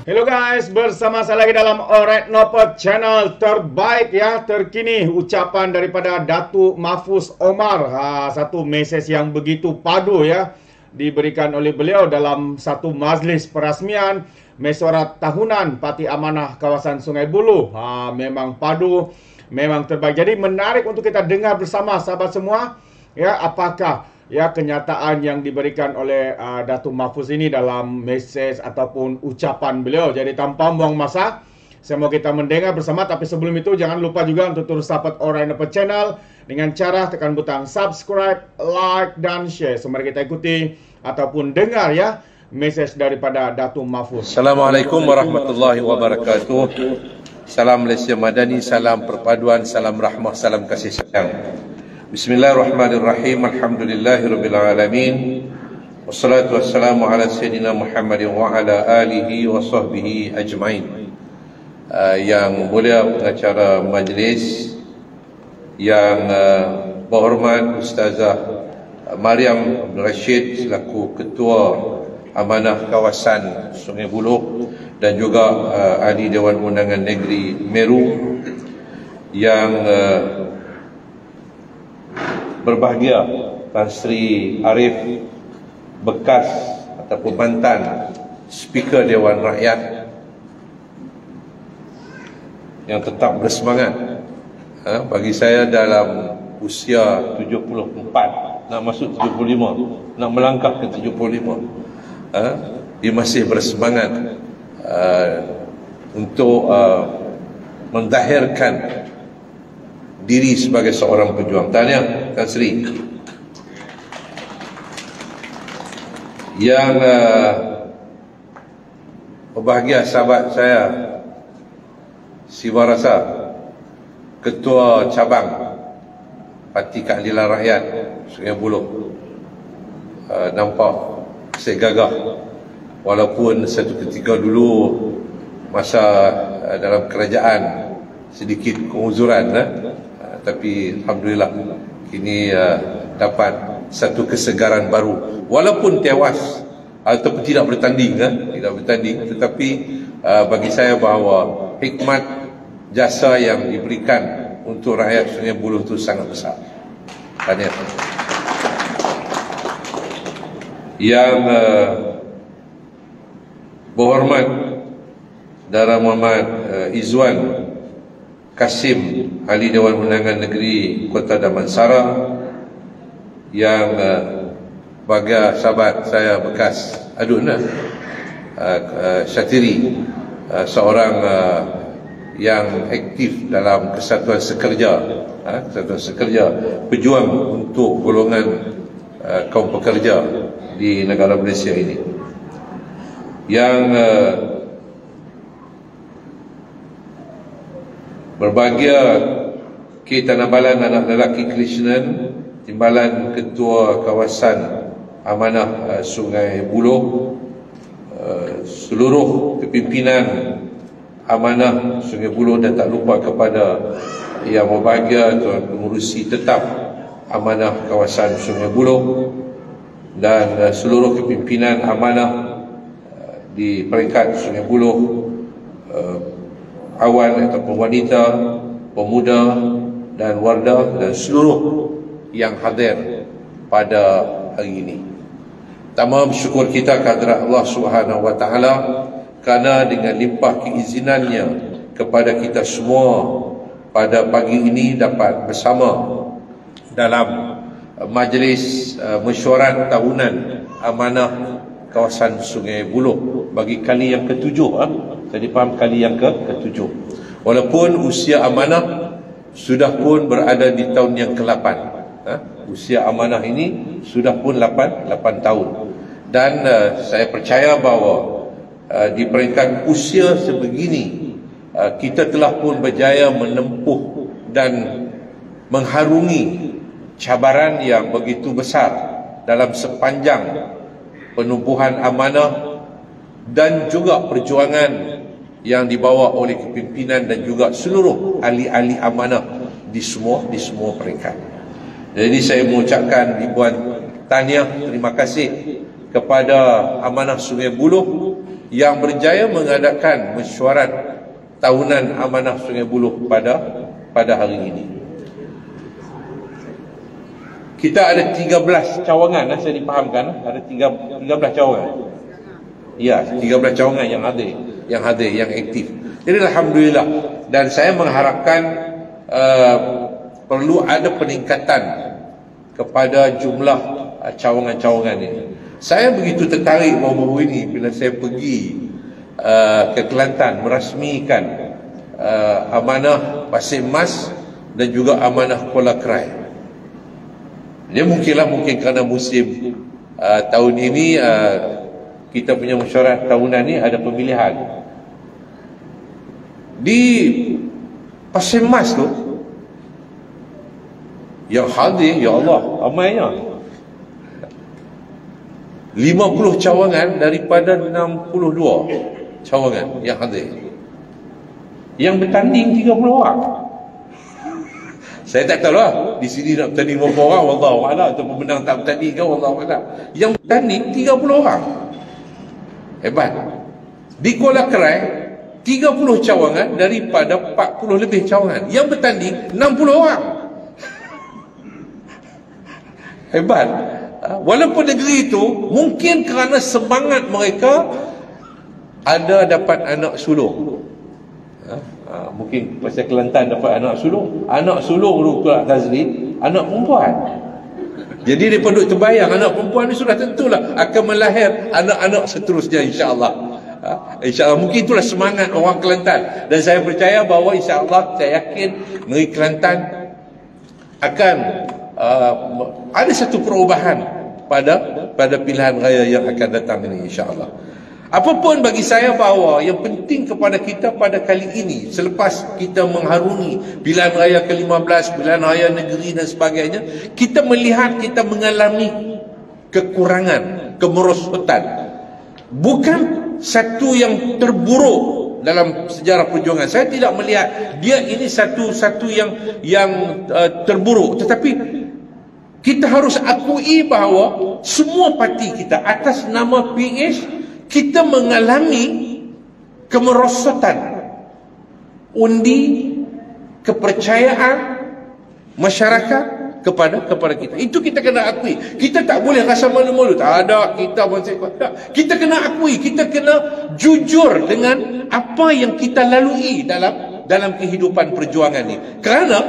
Hello guys, bersama saya lagi dalam Alright Noper channel terbaik ya, terkini ucapan daripada Datuk Mahfuz Omar. Satu mesej yang begitu padu ya, diberikan oleh beliau dalam satu majlis perasmian mesyuarat tahunan Parti Amanah Kawasan Sungai Buloh. Memang padu, memang terbaik. Jadi menarik untuk kita dengar bersama sahabat semua ya, apakah ya kenyataan yang diberikan oleh Datuk Mahfuz ini dalam mesej ataupun ucapan beliau. Jadi tanpa buang masa, saya mau kita mendengar bersama. Tapi sebelum itu jangan lupa juga untuk terus support Alright Noper channel dengan cara tekan butang subscribe, like dan share. So mari kita ikuti ataupun dengar ya mesej daripada Datuk Mahfuz. Assalamualaikum warahmatullahi wabarakatuh. Salam Malaysia Madani, salam perpaduan, salam rahmah, salam kasih sayang. Bismillahirrahmanirrahim. Alhamdulillahirabbil alamin. Wassalatu wassalamu ala sayyidina Muhammadin wa ala alihi wa sahbihi ajmain. Yang mulia pengacara majlis, yang berhormat Ustazah Mariam Abdul Rashid selaku Ketua Amanah Kawasan Sungai Buloh dan juga Ahli Dewan Undangan Negeri Meru, yang berbahagia Tan Sri Arif, bekas ataupun mantan Speaker Dewan Rakyat, yang tetap bersemangat. Bagi saya dalam usia 74, nak masuk 75, nak melangkah ke 75, dia masih bersemangat untuk mendahirkan diri sebagai seorang pejuang. Tahniah Tan Sri. Yang berbahagia sahabat saya Siva Rasa, Ketua Cabang Parti Keadilan Rakyat Sungai Buloh, nampak saya gagah walaupun satu ketika dulu masa dalam kerajaan sedikit penguzuran, tapi alhamdulillah kini dapat satu kesegaran baru walaupun tewas ataupun tidak bertanding, tetapi bagi saya bahawa hikmat jasa yang diberikan untuk rakyat Sungai Buloh itu sangat besar. Tahniah. Yang berhormat Dara Muhammad Izwan Kasim, Ahli Dewan Undangan Negeri Kota Damansara, yang bagi sahabat saya bekas Adun Syatiri, seorang yang aktif dalam Kesatuan Sekerja, pejuang untuk golongan kaum pekerja di negara Malaysia ini, yang berbahagia K. Tanabalan anak lelaki Krishnan, Timbalan Ketua Kawasan Amanah Sungai Buloh, seluruh kepimpinan Amanah Sungai Buloh, dan tak lupa kepada yang berbahagia Tuan Pengurusi Tetap Amanah Kawasan Sungai Buloh dan seluruh kepimpinan Amanah di peringkat Sungai Buloh, awan ataupun wanita, pemuda dan warda, dan seluruh yang hadir pada hari ini. Pertama, bersyukur kita kehadrat Allah Subhanahu Wa Taala kerana dengan limpah keizinannya kepada kita semua pada pagi ini dapat bersama dalam majlis mesyuarat tahunan Amanah Kawasan Sungai Buloh bagi kali yang ke-7. Tadi faham, kali yang ke-7. Walaupun usia amanah sudah pun berada di tahun yang ke-8. Usia amanah ini sudah pun 8 tahun. Dan saya percaya bahawa di peringkat usia sebegini, kita telah pun berjaya menempuh dan mengharungi cabaran yang begitu besar dalam sepanjang penumpuhan amanah dan juga perjuangan yang dibawa oleh kepimpinan dan juga seluruh ahli-ahli amanah di semua peringkat. Jadi saya mengucapkan ribuan tahniah, terima kasih kepada Amanah Sungai Buloh yang berjaya mengadakan mesyuarat tahunan Amanah Sungai Buloh pada hari ini. Kita ada 13 cawangan, saya dipahamkan ada 13 cawangan. Ya, 13 cawangan yang hadir, yang aktif. Jadi alhamdulillah, dan saya mengharapkan perlu ada peningkatan kepada jumlah cawangan-cawangan ini. Saya begitu tertarik baru-baru ini bila saya pergi ke Kelantan merasmikan Amanah Pasir Mas dan juga Amanah Kuala Krai. Dia mungkin kerana musim tahun ini kita punya mesyuarat tahunan ni ada pemilihan. Di Pasir Mas tu yang hadir, ya Allah, ramainya 50 cawangan daripada 62 cawangan yang hadir. Yang bertanding 30 orang. Saya tak tahu lah di sini nak bertanding berapa orang, wallahu a'lam, ataupun menang tak bertanding ke, wallahu a'lam. Yang bertanding 30 orang. Hebat. Di Kuala Krai 30 cawangan daripada 40 lebih cawangan. Yang bertanding 60 orang. Hebat. Walaupun negeri itu mungkin kerana semangat mereka ada dapat anak sulung. Mungkin pasal Kelantan dapat anak sulung. Anak sulung tu pula Tazrin, anak perempuan. Jadi mereka duduk terbayang anak perempuan ni sudah tentulah akan melahir anak-anak seterusnya, insya-Allah. InsyaAllah, mungkin itulah semangat orang Kelantan. Dan saya percaya bahawa insyaAllah, saya yakin negeri Kelantan akan ada satu perubahan pada pilihan raya yang akan datang ini, insyaAllah. Apapun bagi saya bahawa yang penting kepada kita pada kali ini, selepas kita mengharungi pilihan raya ke-15, pilihan raya negeri dan sebagainya, kita melihat kita mengalami kekurangan, kemerosotan. Bukan satu yang terburuk dalam sejarah perjuangan. Saya tidak melihat dia ini satu yang terburuk, tetapi kita harus akui bahawa semua parti kita atas nama PH kita mengalami kemerosotan. Undi kepercayaan masyarakat kepada kita. Itu kita kena akui. Kita tak boleh rasa malu-malu. Tak ada, kita kita kena akui, kita kena jujur dengan apa yang kita lalui dalam kehidupan perjuangan ini. Kerana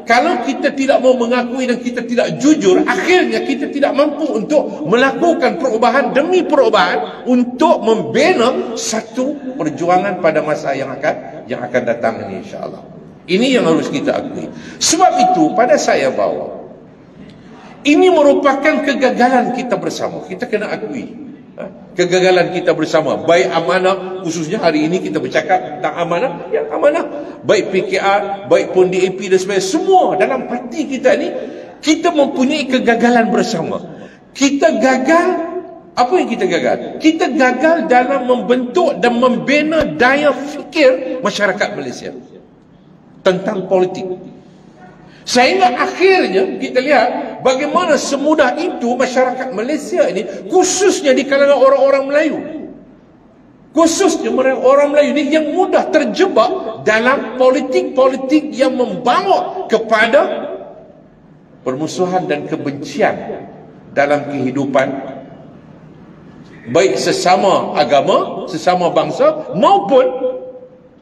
kalau kita tidak mau mengakui dan kita tidak jujur, akhirnya kita tidak mampu untuk melakukan perubahan demi perubahan untuk membina satu perjuangan pada masa yang akan datang ini, insya-Allah. Ini yang harus kita akui. Sebab itu pada saya bahawa ini merupakan kegagalan kita bersama. Kita kena akui kegagalan kita bersama. Baik amanah, khususnya hari ini kita bercakap tentang amanah, yang amanah baik PKR, baik pun DAP dan sebagainya, semua dalam parti kita ni kita mempunyai kegagalan bersama. Kita gagal. Apa yang kita gagal? Kita gagal dalam membentuk dan membina daya fikir masyarakat Malaysia tentang politik. Sehingga akhirnya kita lihat bagaimana semudah itu masyarakat Malaysia ini, khususnya di kalangan orang-orang Melayu, khususnya orang Melayu ini yang mudah terjebak dalam politik-politik yang membawa kepada permusuhan dan kebencian dalam kehidupan baik sesama agama, sesama bangsa, maupun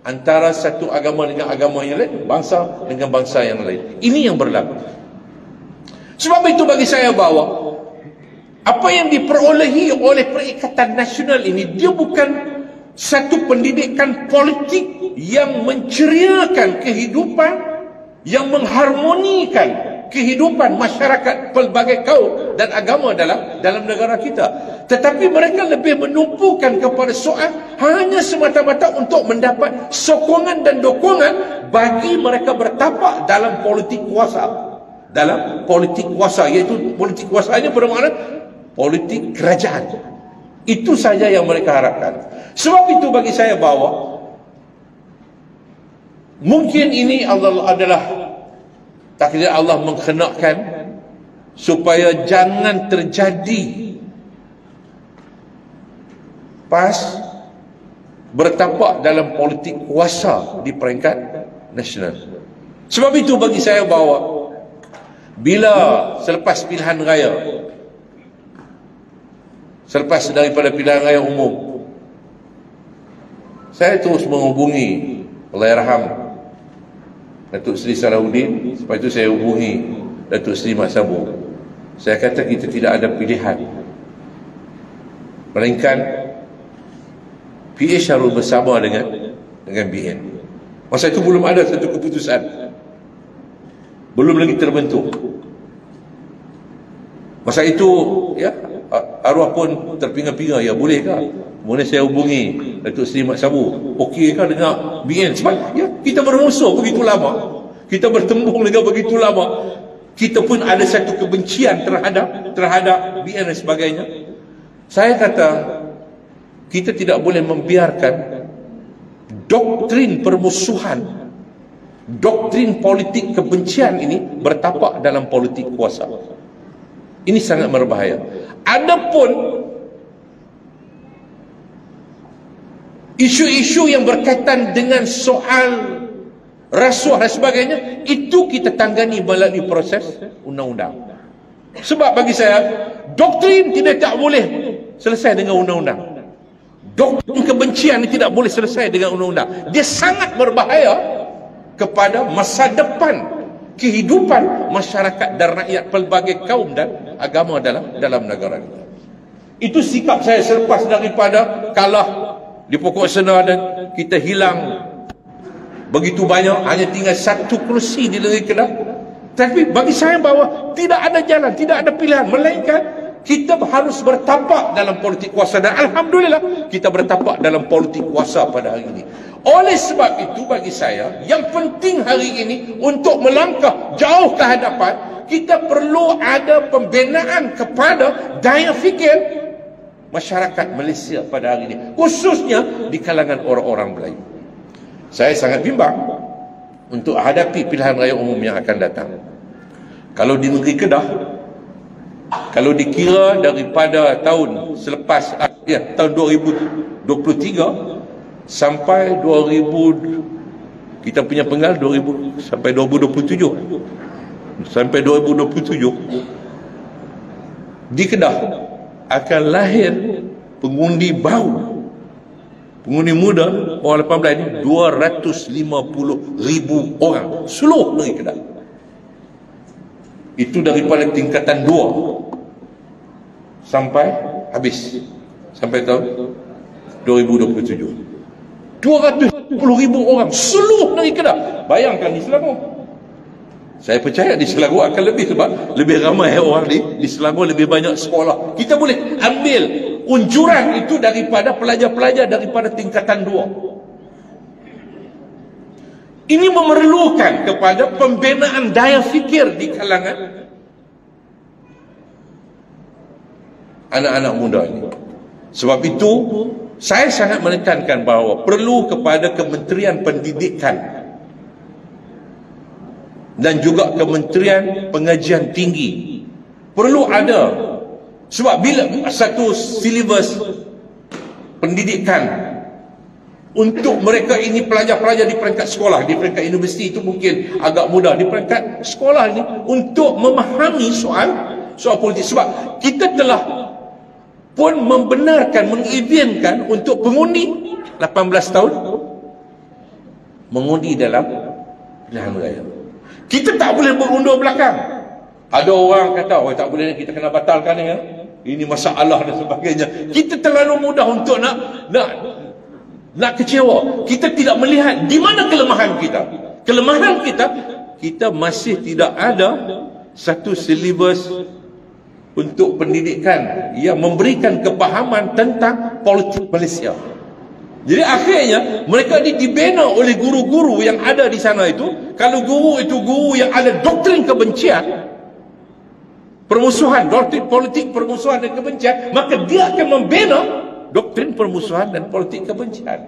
antara satu agama dengan agama yang lain, bangsa dengan bangsa yang lain. Ini yang berlaku. Sebab itu bagi saya bahawa apa yang diperolehi oleh Perikatan Nasional ini, dia bukan satu pendidikan politik yang menceriakan kehidupan, yang mengharmonikan kehidupan masyarakat pelbagai kaum dan agama dalam negara kita. Tetapi mereka lebih menumpukan kepada soal hanya semata-mata untuk mendapat sokongan dan dukungan bagi mereka bertapak dalam politik kuasa. Dalam politik kuasa, iaitu politik kuasa ini bermakna politik kerajaan. Itu saja yang mereka harapkan. Sebab itu bagi saya bahawa mungkin ini adalah takdir Allah menghenakkan supaya jangan terjadi PAS bertapak dalam politik kuasa di peringkat nasional. Sebab itu bagi saya bahawa bila selepas pilihan raya, selepas daripada pilihan raya umum, saya terus menghubungi Allahyarham Datuk Seri Salahuddin. Sebab itu saya hubungi Datuk Seri Mat Sabu. Saya kata kita tidak ada pilihan melainkan PH harus bersama dengan BN. Masa itu belum ada satu keputusan, belum lagi terbentuk. Masa itu ya, arwah pun terpinga-pinga, ya bolehkah? Kemudian saya hubungi Datuk Seri Mat Sabu, okey kah dengan BN? Sebab ya, kita bermusuh begitu lama, kita bertembung dengan begitu lama, kita pun ada satu kebencian terhadap BN dan sebagainya. Saya kata kita tidak boleh membiarkan doktrin permusuhan, doktrin politik kebencian ini bertapak dalam politik kuasa. Ini sangat berbahaya. Adapun isu-isu yang berkaitan dengan soal rasuah dan sebagainya, itu kita tangani melalui proses undang-undang. Sebab bagi saya, doktrin tak boleh selesai dengan undang-undang. Doktrin kebencian ini tidak boleh selesai dengan undang-undang. Dia sangat berbahaya kepada masa depan kehidupan masyarakat dan rakyat pelbagai kaum dan agama dalam negara kita. Itu sikap saya selepas daripada kalah di pokok Sena dan kita hilang begitu banyak, hanya tinggal satu kerusi di negeri Kedah. Tapi bagi saya bahawa tidak ada jalan, tidak ada pilihan, melainkan kita harus bertapak dalam politik kuasa. Dan alhamdulillah kita bertapak dalam politik kuasa pada hari ini. Oleh sebab itu bagi saya, yang penting hari ini untuk melangkah jauh ke hadapan, kita perlu ada pembinaan kepada daya fikir masyarakat Malaysia pada hari ini, khususnya di kalangan orang-orang Melayu. Saya sangat bimbang untuk hadapi pilihan raya umum yang akan datang. Kalau di negeri Kedah, kalau dikira daripada tahun selepas, ya, tahun 2023 sampai 2000, kita punya penggal 2000 sampai 2027, sampai 2027 di Kedah akan lahir pengundi baru, pengundi muda orang 18 ini 250,000 orang seluruh negeri Kedah. Itu daripada tingkatan 2 sampai habis, sampai tahun 2027. 250,000 orang seluruh negeri Kedah. Bayangkan di Selangor. Saya percaya di Selangor akan lebih, sebab lebih ramai orang di Selangor, lebih banyak sekolah. Kita boleh ambil unjuran itu daripada pelajar-pelajar daripada tingkatan 2. Ini memerlukan kepada pembinaan daya fikir di kalangan anak-anak muda ini. Sebab itu saya sangat menekankan bahawa perlu kepada Kementerian Pendidikan dan juga Kementerian Pengajian Tinggi perlu ada, sebab bila satu silibus pendidikan untuk mereka ini pelajar-pelajar di peringkat sekolah, di peringkat universiti itu mungkin agak mudah, di peringkat sekolah ini untuk memahami soal politik. Sebab kita telah pun membenarkan, mengizinkan untuk pengundi 18 tahun mengundi dalam pilihan raya. Kita tak boleh berundur belakang. Ada orang kata, oh tak boleh, kita kena batalkan ya, ini masalah dan sebagainya. Kita terlalu mudah untuk nak kecewa. Kita tidak melihat di mana kelemahan kita. Kelemahan kita masih tidak ada satu silibus untuk pendidikan yang memberikan kepahaman tentang politik Malaysia. Jadi akhirnya mereka dibina oleh guru-guru yang ada di sana itu. Kalau guru itu guru yang ada doktrin kebencian, permusuhan, doktrin politik permusuhan dan kebencian, maka dia akan membina doktrin permusuhan dan politik kebencian.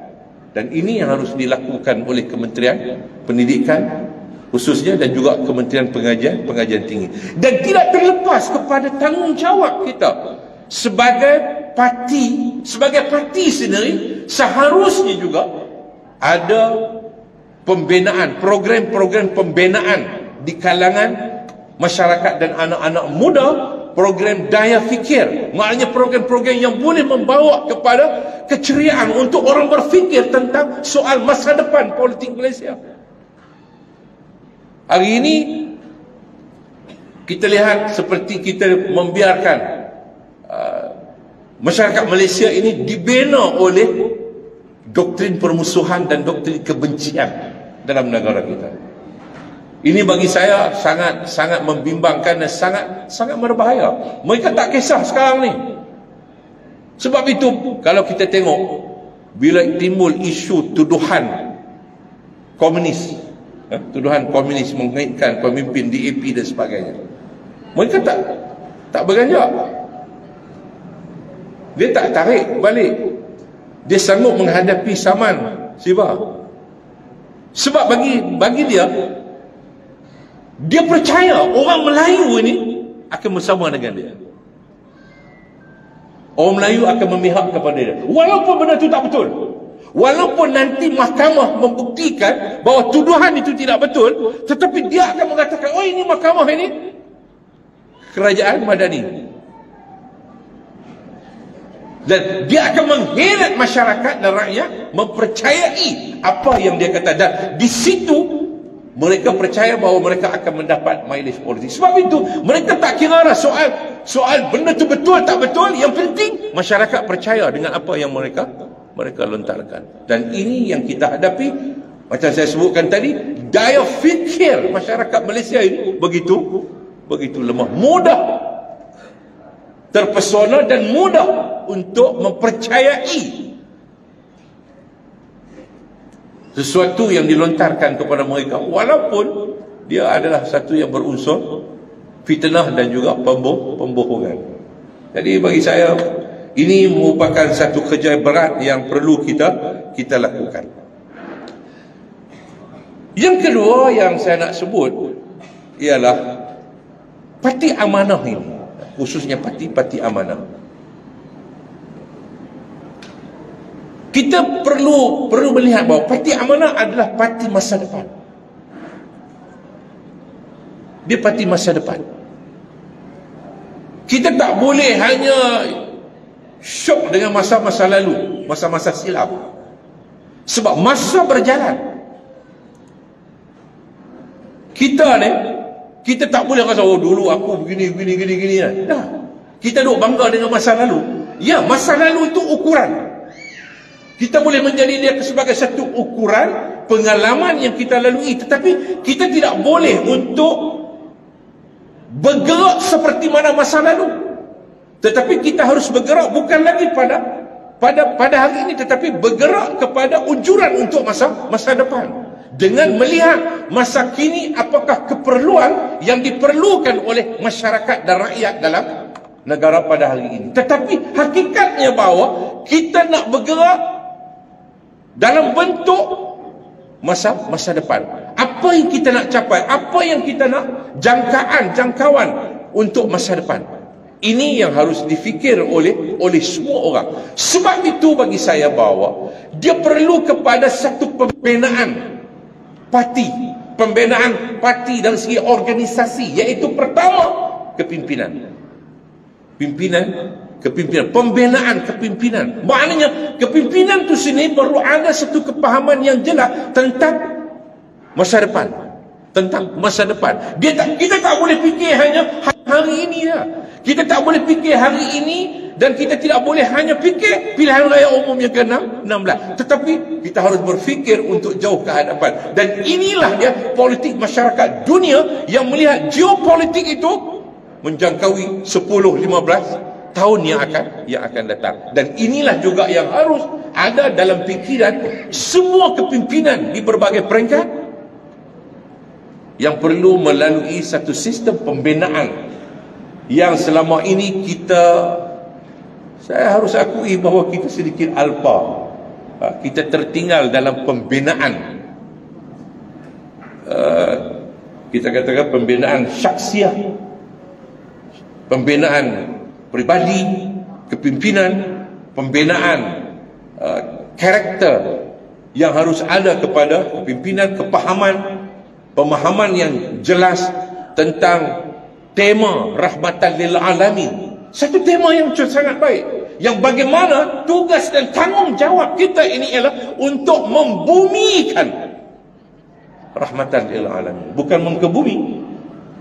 Dan ini yang harus dilakukan oleh Kementerian Pendidikan khususnya, dan juga Kementerian Pengajian Tinggi. Dan tidak terlepas kepada tanggungjawab kita sebagai parti sendiri seharusnya juga ada pembinaan, program-program pembinaan di kalangan masyarakat dan anak-anak muda, program daya fikir, maknanya program-program yang boleh membawa kepada keceriaan untuk orang berfikir tentang soal masa depan politik Malaysia. Hari ini kita lihat seperti kita membiarkan masyarakat Malaysia ini dibina oleh doktrin permusuhan dan doktrin kebencian dalam negara kita. Ini bagi saya sangat membimbangkan dan sangat berbahaya. Mereka tak kisah sekarang ni. Sebab itu kalau kita tengok bila timbul isu tuduhan komunis, komunis mengaitkan pemimpin DAP dan sebagainya, mereka tak beranjak. Dia tak tarik balik. Dia sanggup menghadapi Saman Siva. Sebab bagi dia percaya orang Melayu ini akan bersama dengan dia. Orang Melayu akan memihak kepada dia, walaupun benda itu tak betul. Walaupun nanti mahkamah membuktikan bahawa tuduhan itu tidak betul, tetapi dia akan mengatakan, oh ini mahkamah ini kerajaan madani. Dan dia akan mengheret masyarakat dan rakyat mempercayai apa yang dia kata. Dan di situ mereka percaya bahawa mereka akan mendapat mileage politik. Sebab itu mereka tak kira lah soal benda tu betul tak betul. Yang penting masyarakat percaya dengan apa yang mereka lontarkan. Dan ini yang kita hadapi. Macam saya sebutkan tadi, daya fikir masyarakat Malaysia ini begitu lemah, mudah terpesona dan mudah untuk mempercayai sesuatu yang dilontarkan kepada mereka, walaupun dia adalah satu yang berunsur fitnah dan juga pembohongan. Jadi bagi saya ini merupakan satu kerja berat yang perlu kita lakukan. Yang kedua yang saya nak sebut ialah parti amanah ini, khususnya parti amanah. Kita perlu melihat bahawa parti amanah adalah parti masa depan. Dia parti masa depan. Kita tak boleh hanya syok dengan masa-masa lalu, masa-masa silam. Sebab masa berjalan. Kita tak boleh rasa, oh dulu aku begini. Nah, kita duk bangga dengan masa lalu. Ya, masa lalu itu ukuran. Kita boleh menjadi dia sebagai satu ukuran pengalaman yang kita lalui, tetapi kita tidak boleh untuk bergerak seperti mana masa lalu. Tetapi kita harus bergerak bukan lagi pada hari ini, tetapi bergerak kepada ujuran untuk masa depan. Dengan melihat masa kini apakah keperluan yang diperlukan oleh masyarakat dan rakyat dalam negara pada hari ini. Tetapi hakikatnya bahawa kita nak bergerak dalam bentuk masa depan. Apa yang kita nak capai, apa yang kita nak jangkauan untuk masa depan. Ini yang harus difikir oleh semua orang. Sebab itu bagi saya bahawa dia perlu kepada satu pembinaan parti dari segi organisasi, iaitu pertama kepimpinan. Pembinaan kepimpinan. Maknanya kepimpinan itu sini perlu ada satu kepahaman yang jelas tentang masa depan. Kita tak boleh fikir hanya hari ini ya. Kita tak boleh fikir hari ini, dan kita tidak boleh hanya fikir pilihan raya umum yang ke-16. Tetapi kita harus berfikir untuk jauh ke hadapan. Dan inilah dia politik masyarakat dunia yang melihat geopolitik itu menjangkaui 10-15 tahun yang akan datang. Dan inilah juga yang harus ada dalam fikiran semua kepimpinan di berbagai peringkat, yang perlu melalui satu sistem pembinaan yang selama ini saya harus akui bahawa kita sedikit alpa. Kita tertinggal dalam pembinaan, kita katakan pembinaan syaksiah, pembinaan pribadi, kepimpinan, pembinaan karakter yang harus ada kepada kepimpinan, pemahaman yang jelas tentang tema rahmatan lil alamin. Satu tema yang sangat baik, yang bagaimana tugas dan tanggungjawab kita ini ialah untuk membumikan rahmatan lil alamin, bukan mengkebumi.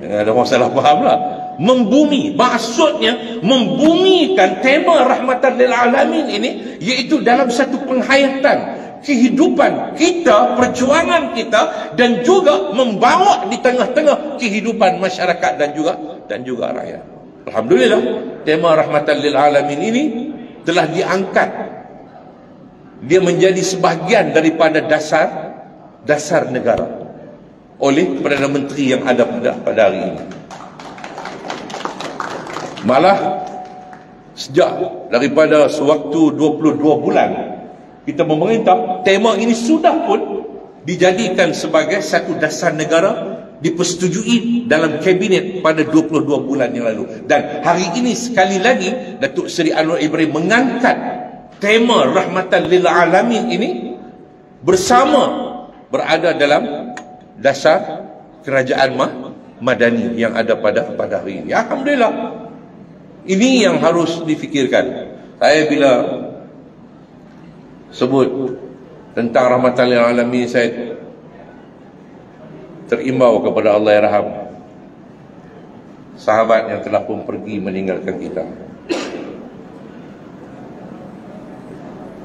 Ada masalah faham lah. Membumi, maksudnya membumikan tema rahmatan lil alamin ini, iaitu dalam satu penghayatan kehidupan kita, perjuangan kita, dan juga membawa di tengah-tengah kehidupan masyarakat dan juga rakyat. Alhamdulillah, tema rahmatan lil alamin ini telah diangkat. Dia menjadi sebahagian daripada dasar negara oleh Perdana Menteri yang ada pada hari ini. Malah sejak daripada sewaktu 22 bulan kita memerintah, tema ini sudah pun dijadikan sebagai satu dasar negara, dipersetujui dalam kabinet pada 22 bulan yang lalu. Dan hari ini sekali lagi Datuk Seri Anwar Ibrahim mengangkat tema rahmatan lil alamin ini bersama berada dalam dasar kerajaan madani yang ada pada hari ini. Alhamdulillah, ini yang harus difikirkan. Saya bila sebut tentang rahmatan lil alamin, saya terimbau kepada Allahyarham sahabat yang telah pun pergi meninggalkan kita.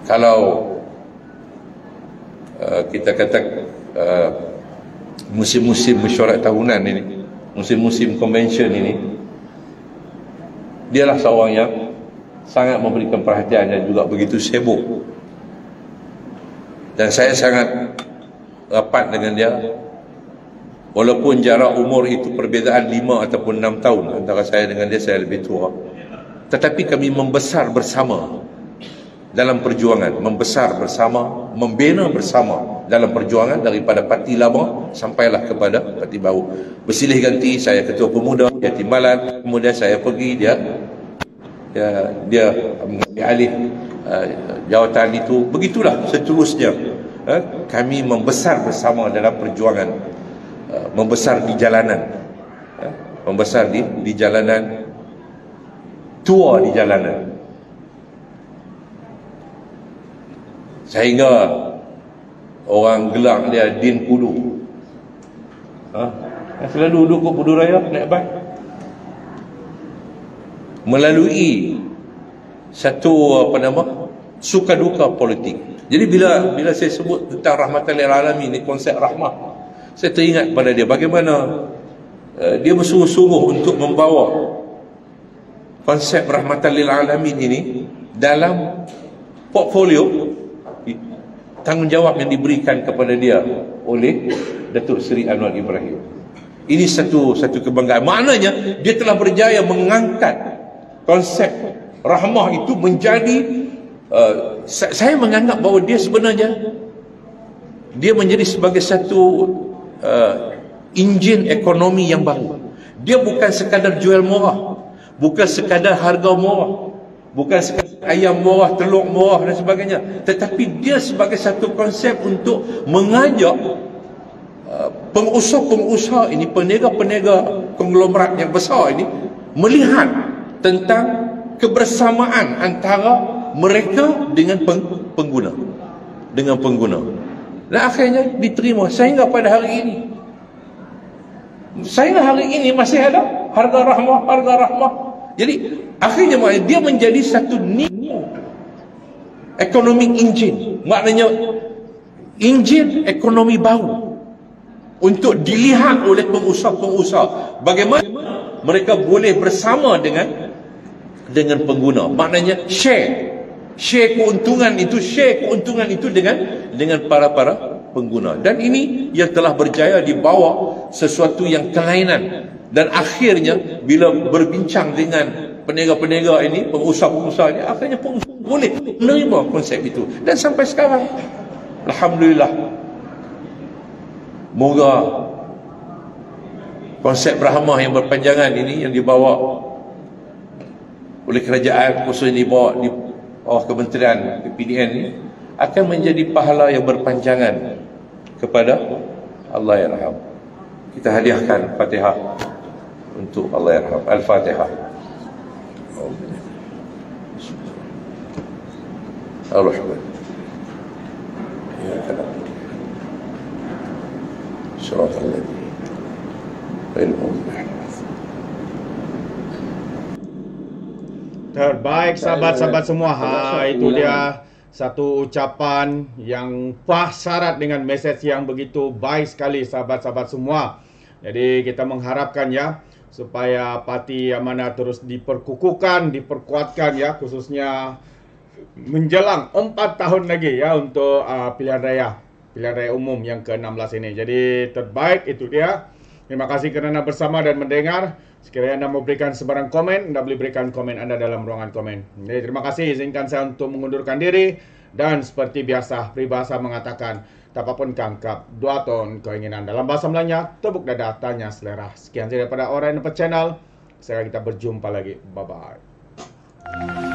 Kalau kita kata musim-musim mesyuarat tahunan ini, musim-musim convention ini, dialah seorang yang sangat memberikan perhatian dan juga begitu sibuk. Dan saya sangat rapat dengan dia, walaupun jarak umur itu perbezaan 5 ataupun 6 tahun antara saya dengan dia. Saya lebih tua, tetapi kami membesar bersama dalam perjuangan, membesar bersama, membina bersama dalam perjuangan daripada parti lama sampailah kepada parti baru. Bersilih ganti, saya ketua pemuda, dia timbalan, kemudian saya pergi, dia mengambil alih jawatan itu. Begitulah seterusnya. Kami membesar bersama dalam perjuangan, membesar di jalanan, membesar di jalanan, tua di jalanan, sehingga orang gelang dia Din Pudu. Selalu duduk ke Pudu Raya naik bas, melalui satu suka duka politik. Jadi bila saya sebut tentang rahmatan lil alamin ni, konsep rahmah, saya teringat pada dia bagaimana dia bersungguh-sungguh untuk membawa konsep rahmatan lil alamin ini dalam portfolio tanggungjawab yang diberikan kepada dia oleh Datuk Seri Anwar Ibrahim. Ini satu kebanggaan. Maknanya dia telah berjaya mengangkat konsep rahmah itu menjadi saya menganggap bahawa dia sebenarnya menjadi sebagai satu enjin ekonomi yang baru. Dia bukan sekadar jual murah, bukan sekadar harga murah, bukan sekadar ayam murah, telur murah dan sebagainya, tetapi dia sebagai satu konsep untuk mengajak pengusaha-pengusaha ini, peniaga-peniaga konglomerat yang besar ini, melihat tentang kebersamaan antara mereka dengan pengguna, dan akhirnya diterima sehingga pada hari ini masih ada harga rahmah. Jadi akhirnya dia menjadi satu new economic engine, maknanya enjin ekonomi baru untuk dilihat oleh pengusaha-pengusaha bagaimana mereka boleh bersama dengan pengguna, maknanya share keuntungan itu dengan para pengguna. Dan ini yang telah berjaya dibawa sesuatu yang kelainan. Dan akhirnya bila berbincang dengan peniaga-peniaga ini, pengusaha-pengusaha ini, akhirnya pengusaha boleh menerima konsep itu. Dan sampai sekarang alhamdulillah, moga konsep rahmah yang berpanjangan ini yang dibawa oleh kerajaan, khususnya di bawah Kementerian PDN ni, akan menjadi pahala yang berpanjangan kepada Allah Yarham. Kita hadiahkan Fatihah untuk Allah Yarham. Al-Fatihah. Ar-Rahman. Ya Allah. Shiratal ladzina Terbaik sahabat-sahabat semua. Itu dia satu ucapan yang pas syarat dengan mesej yang begitu baik sekali sahabat-sahabat semua. Jadi kita mengharapkan ya supaya Parti Amanah terus diperkukuhkan, diperkuatkan ya, khususnya menjelang 4 tahun lagi ya untuk pilihan raya umum yang ke-16 ini. Jadi terbaik itu dia. Terima kasih kerana bersama dan mendengar. Sekiranya anda mau berikan sebarang komen, anda boleh berikan komen anda dalam ruangan komen. Jadi, terima kasih. Izinkan saya untuk mengundurkan diri. Dan seperti biasa, peribahasa mengatakan, tak apapun kangkap, 2 ton keinginan. Dalam bahasa Melayunya, tepuk dada, tanya selera. Sekian saja daripada Alright Channel. Sekarang kita berjumpa lagi. Bye-bye.